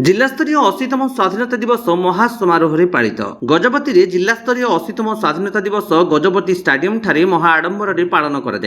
जिल्लास्तरीय 80तम स्वाधीनता दिवस महासमारोह पालित गजपति रे जिल्लास्तरीय 80तम स्वाधीनता दिवस गजपति स्टाडियम ठारे महाआडंबर पालन कर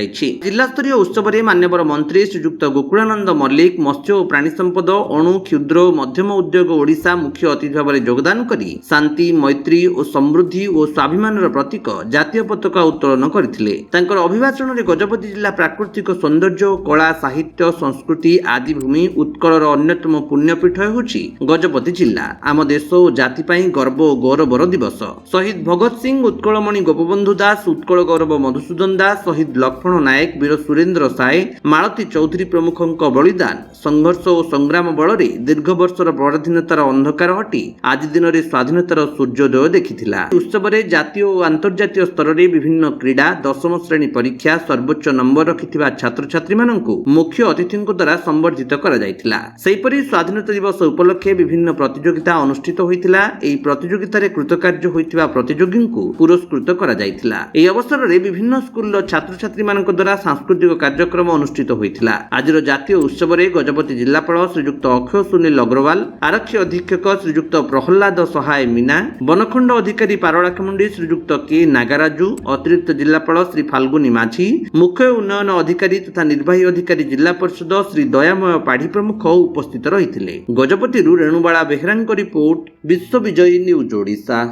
जिल्लास्तरीय उत्सव में मान्यवर मंत्री श्रीजुक्त गोकुलानंद मल्लिक मत्स्य और प्राणी संपद अणु क्षुद्र और मध्यम उद्योग ओडिशा मुख्य अतिथि भाव में योगदान करी शांति मैत्री और समृद्धि और स्वाभिमान प्रतीक जातीय पताका उत्तोलन करथिले। तांकर अभिभाषण में गजपति जिला प्राकृतिक सौंदर्य कला साहित्य संस्कृति आदि भूमि उत्कलर अन्यतम पुण्यपीठ होछि गजपति जिला आम देश और जाति गर्व और गौरवर दिवस। शहीद भगत सिंह उत्कलमणि गोपबंधु दास उत्कल गौरव मधुसूदन दास शहीद लक्ष्मण नायक वीर सुरेंद्र साय मालती चौधरी प्रमुखों बलिदान संघर्ष और संग्राम बल दीर्घ वर्षर पराधीनतार अंधकार हटी आज दिन में स्वाधीनतार सूर्योदय देखिथिला। उत्सव में जातीय और अंतर्जातीय स्तर में विभिन्न क्रीड़ा दशम श्रेणी परीक्षा सर्वोच्च नंबर रखिथिबा छात्र छात्री माननकु मुख्य अतिथि द्वारा संबर्धित करा जायथिला। सेहिपरि स्वाधीनता दिवस उपलक्षे विभिन्न प्रतियोगिता अनुष्ठित होइतिला। एही प्रतियोगिता रे कृतकार्य होइतिबा प्रतियोगी को पुरस्कृत करा जायतिला। एही अवसर रे विभिन्न स्कूल छात्र छात्री मानक द्वारा सांस्कृतिक कार्यक्रम अनुष्ठित होइतिला। आजिर जातीय उत्सव रे गजपति जिल्लापाल श्रीजुक्त अक्षय सुनील अग्रवाल आरक्षी अधीक्षक श्रीजुक्त प्रहलाद सहाय मीना बनखंड अधिकारी पारଳାଖେମୁଣ୍ଡି श्रीजुक्त के नागराजू अतिरिक्त जिल्लापाल श्री फाल्गुनी माझी मुख्य उन्नयन अधिकारी तथा निर्वाही अधिकारी जिला परिषद श्री दयामय पाढ़ी प्रमुख उपस्थित रहिथिले। गजपति रेणुबाला बेहरांक रिपोर्ट विश्व विजयी न्यूज ओडिशा।